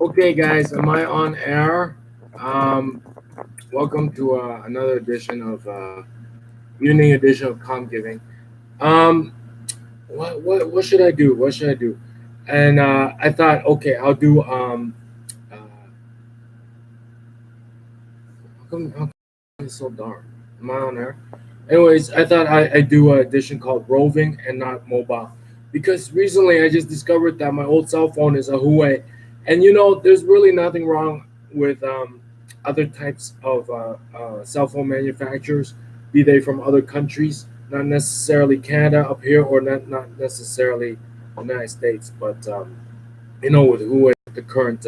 Okay, guys, am I on air? Um, Welcome to another edition of evening edition of COMMGiving. Um, what should I do? What should I do? And I thought, okay, I'll do. How come it's so dark? Am I on air? Anyways, I thought I do an edition called Roving and not mobile because recently I just discovered that my old cell phone is a Huawei, and there's really nothing wrong with other types of cell phone manufacturers, be they from other countries, not necessarily Canada up here or not necessarily United States, but with Huawei, the current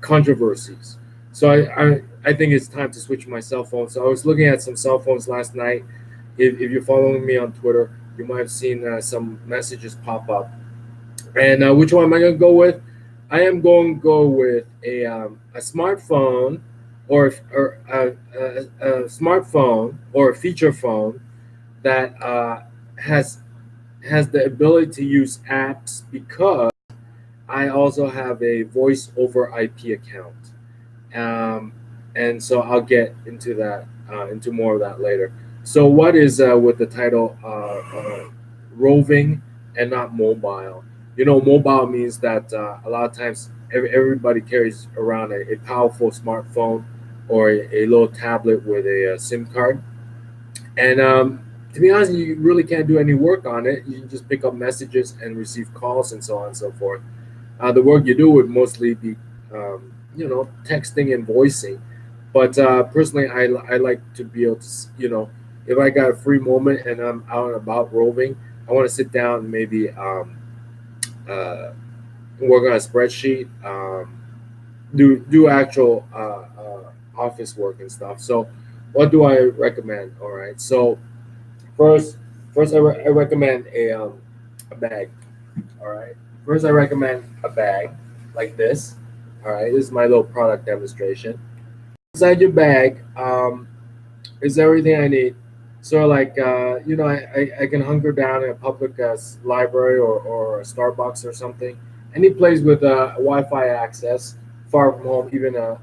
controversies. So I think it's time to switch my cell phone. So I was looking at some cell phones last night. If you're following me on Twitter, you might have seen some messages pop up. And which one am I going to go with? I am going to go with a smartphone or a smartphone or a feature phone that has has the ability to use apps because I also have a voice over IP account. um, and so I'll get into that into more of that later. So what is with the title roving and not mobile? Mobile means that a lot of times everybody carries around a powerful smartphone or a little tablet with a SIM card, and to be honest, you really can't do any work on it. You can just pick up messages and receive calls and so on and so forth. The work you do would mostly be, texting and voicing. But personally, I like to be able to, if I got a free moment and I'm out and about roving, I want to sit down and maybe uh, work on a spreadsheet, do actual office work and stuff. So, what do I recommend? All right. So first, first I recommend a bag. All right. First, I recommend a bag like this. All right. This is my little product demonstration. Inside your bag is everything I need. So, like, I can hunker down in a public library or a Starbucks or something. Any place with Wi Fi access, far from home, even a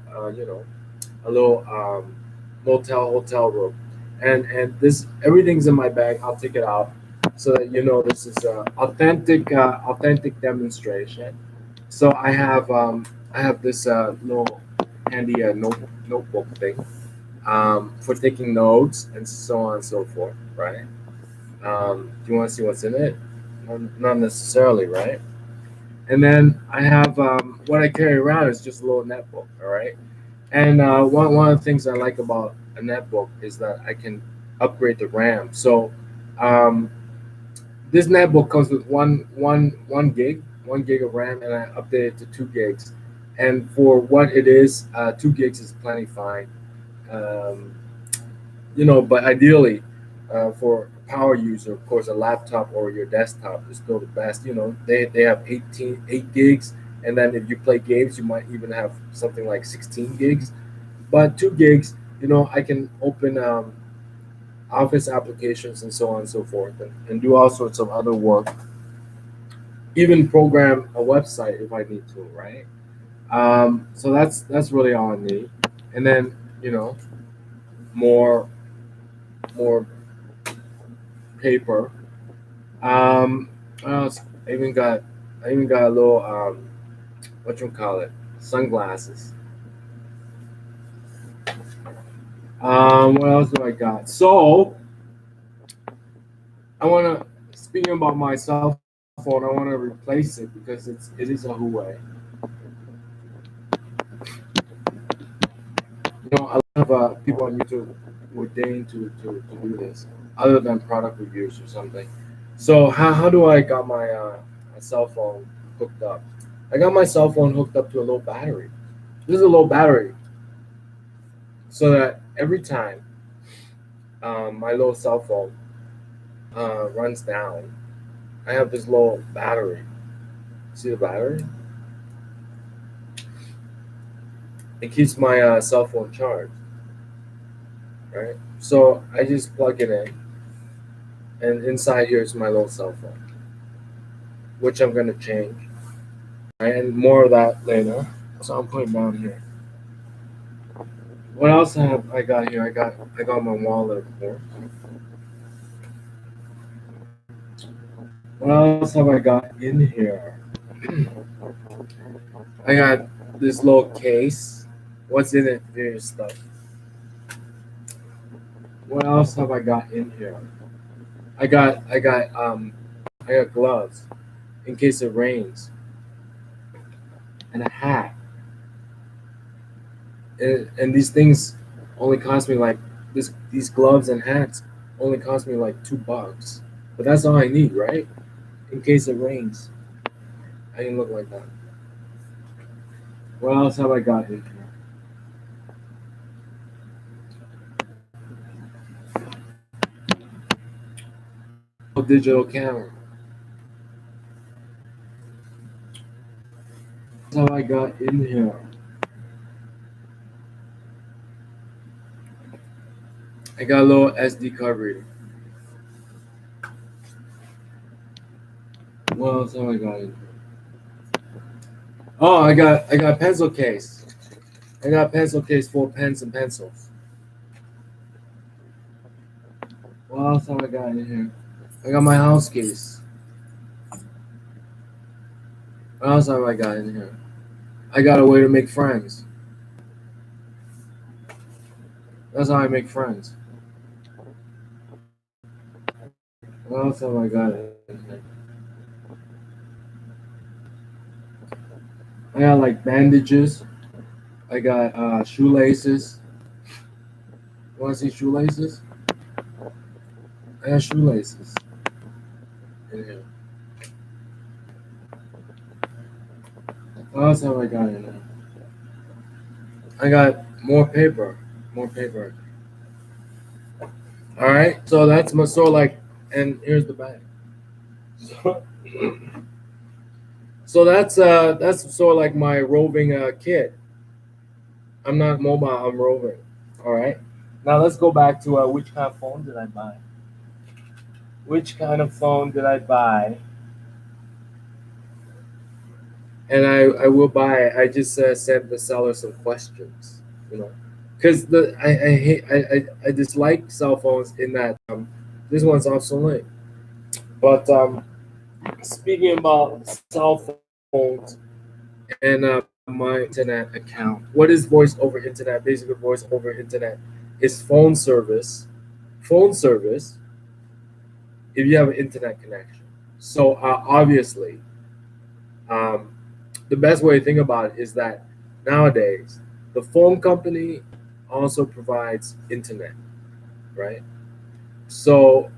little hotel room. And this everything's in my bag. I'll take it out so that this is authentic demonstration. So I have this little handy notebook thing for taking notes and so on and so forth, right? Do you want to see what's in it? Not necessarily, right? And then I have what I carry around is just a little netbook, all right? And one of the things I like about a netbook is that I can upgrade the RAM. So um, this netbook comes with one gig of RAM, and I updated it to 2 gigs. And for what it is, 2 gigs is plenty fine. Um, but ideally, for a power user, of course, a laptop or your desktop is still the best. They have 8 gigs, and then if you play games, you might even have something like 16 gigs. But 2 gigs, I can open Office applications and so on and so forth, and do all sorts of other work, even program a website if I need to, right? So that's really all I need, and then more more paper. What else? I even got a little what you call it, sunglasses. What else do I got? So I wanna speaking about my cell phone, I wanna replace it because it is a Huawei. A lot of people on YouTube would deign to do this, other than product reviews or something. So how do I got my cell phone hooked up? I got my cell phone hooked up to a low battery. This is a low battery, so that every time my low cell phone runs down, I have this low battery. See the battery? It keeps my cell phone charged, right? So I just plug it in, and inside here is my little cell phone, which I'm gonna change. and more of that later. So I'm putting down here. What else have I got here? I got my wallet, of course. What else have I got in here? I got this little case. What's in it? Various stuff. What else have I got in here? I got gloves in case it rains, and a hat. And these things only cost me like these gloves and hats only cost me like $2. But that's all I need, right? In case it rains. I didn't look like that. What else have I got in here? A digital camera. What else have I got in here? I got a little SD card reader. What else have I got in here? Oh, I got a pencil case. I got a pencil case full of pens and pencils. What else have I got in here? I got my house keys. What else have I got in here? I got a way to make friends. That's how I make friends. What else have I got in here? I got like bandages. I got shoelaces. You want to see shoelaces? I got shoelaces in here. What else have I got in here? I got more paper. More paper. All right. So that's my and here's the bag. So, so that's sort of like my roving kit. I'm not mobile. I'm roving. All right. Now let's go back to which kind of phone did I buy? Which kind of phone did I buy? And I will buy it. I just sent the seller some questions, because I hate I dislike cell phones in that this one's obsolete. But speaking about cell phones and my internet account, what is voice over internet? Basically, voice over internet is phone service. Phone service if you have an internet connection. So obviously, um, the best way to think about it is that nowadays the phone company also provides internet, right? So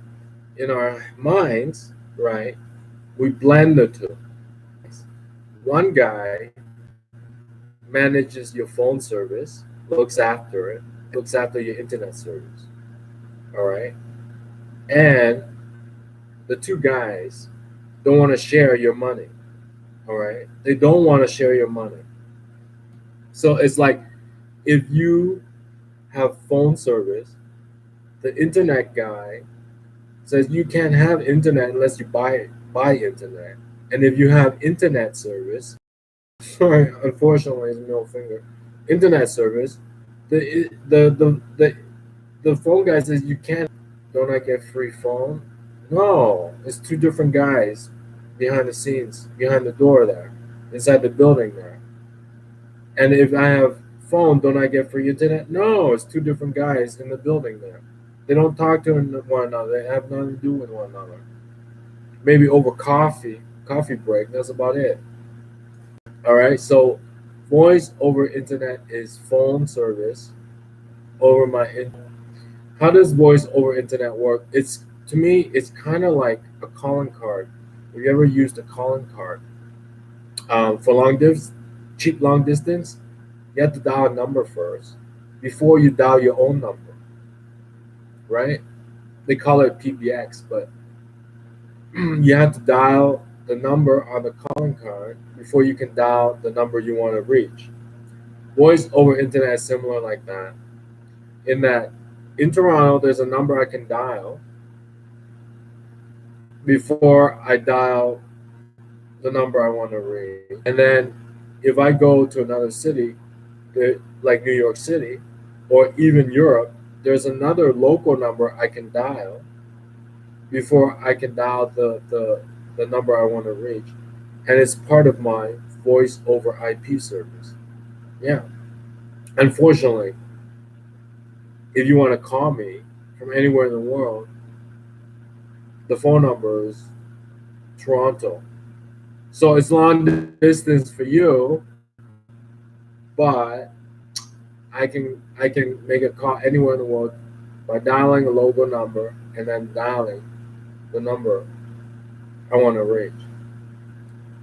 in our minds, right, we blend the two. One guy manages your phone service, looks after it, looks after your internet service, all right? And the two guys don't want to share your money, all right? They don't want to share your money. So it's like if you have phone service, the internet guy says you can't have internet unless you buy internet. And if you have internet service, sorry, unfortunately, it's middle finger, internet service, the phone guy says you can't. Don't I get free phone? No, it's two different guys behind the scenes, behind the door there, inside the building there. And if I have phone, don't I get free internet? No, it's two different guys in the building there. They don't talk to one another. They have nothing to do with one another. Maybe over coffee break. That's about it. All right. So, voice over internet is phone service over my internet. How does voice over internet work? It's to me, it's kind of like a calling card. Have you ever used a calling card for cheap long distance? You have to dial a number first before you dial your own number, right? They call it PBX, but you have to dial the number on the calling card before you can dial the number you want to reach. Voice over internet is similar like that. In that, in Toronto, there's a number I can dial before I dial the number I want to reach. And then if I go to another city, like New York City, or even Europe, there's another local number I can dial before I can dial the number I want to reach. And it's part of my voice over IP service. Yeah. Unfortunately, if you want to call me from anywhere in the world, the phone number is Toronto. So it's long distance for you, but I can make a call anywhere in the world by dialing a local number and then dialing the number I want to reach.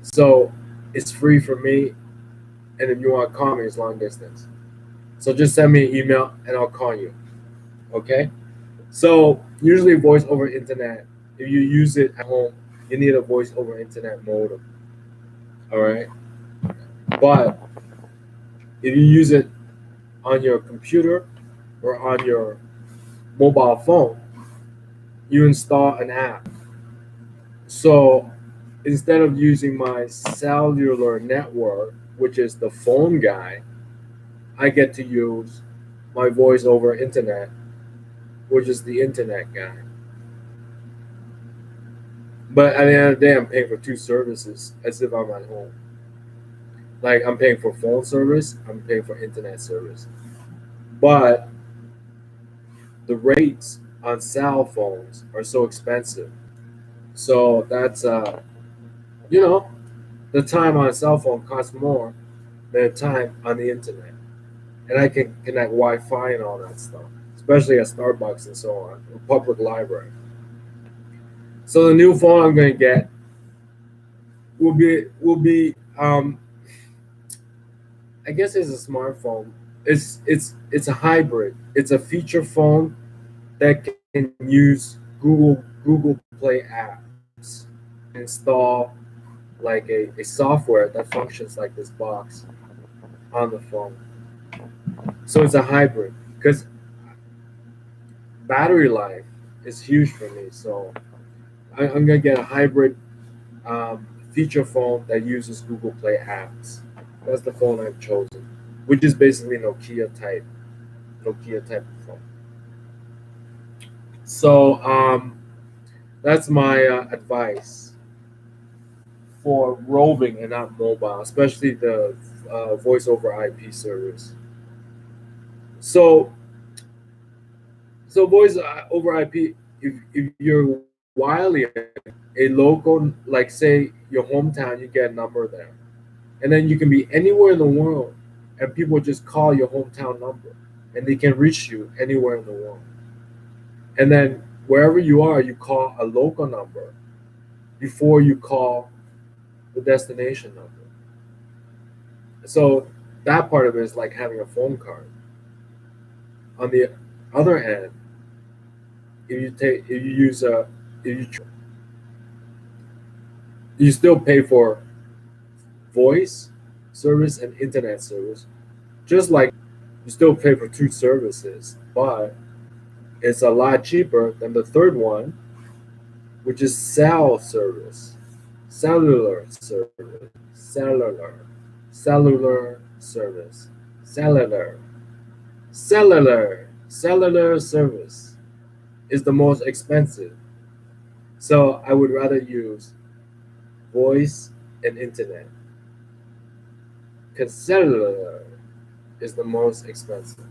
So it's free for me, and if you want to call me, it's long distance. So just send me an email and I'll call you. Okay? So usually voice over internet, if you use it at home, you need a voice over internet modem. All right? But if you use it on your computer or on your mobile phone, you install an app. So instead of using my cellular network, which is the phone guy, I get to use my voice over internet, which is the internet guy. But at the end of the day, I'm paying for two services as if I'm at home. Like I'm paying for phone service, I'm paying for internet service. But the rates on cell phones are so expensive. So that's you know, the time on a cell phone costs more than the time on the internet. And I can connect Wi-Fi and all that stuff, especially at Starbucks and so on, or public library. So the new phone I'm going to get will be I guess it's a smartphone. It's a hybrid. It's a feature phone that can use Google Play apps and install like a software that functions like this box on the phone. So it's a hybrid because battery life is huge for me. So I'm gonna get a hybrid feature phone that uses Google Play apps. That's the phone I've chosen, which is basically Nokia type of phone. So that's my advice for roving and not mobile, especially the voice over IP service. So so voice over IP, if you're wildly a local, like say your hometown, you get a number there, and then you can be anywhere in the world, and people just call your hometown number, and they can reach you anywhere in the world. And then wherever you are, you call a local number before you call the destination number. So that part of it is like having a phone card. On the other hand, if you use a if you still pay for voice service and internet service, just like you still pay for two services, but it's a lot cheaper than the third one, which is cell service, cellular service, cellular service, cellular service is the most expensive. So I would rather use voice and internet because cellular is the most expensive.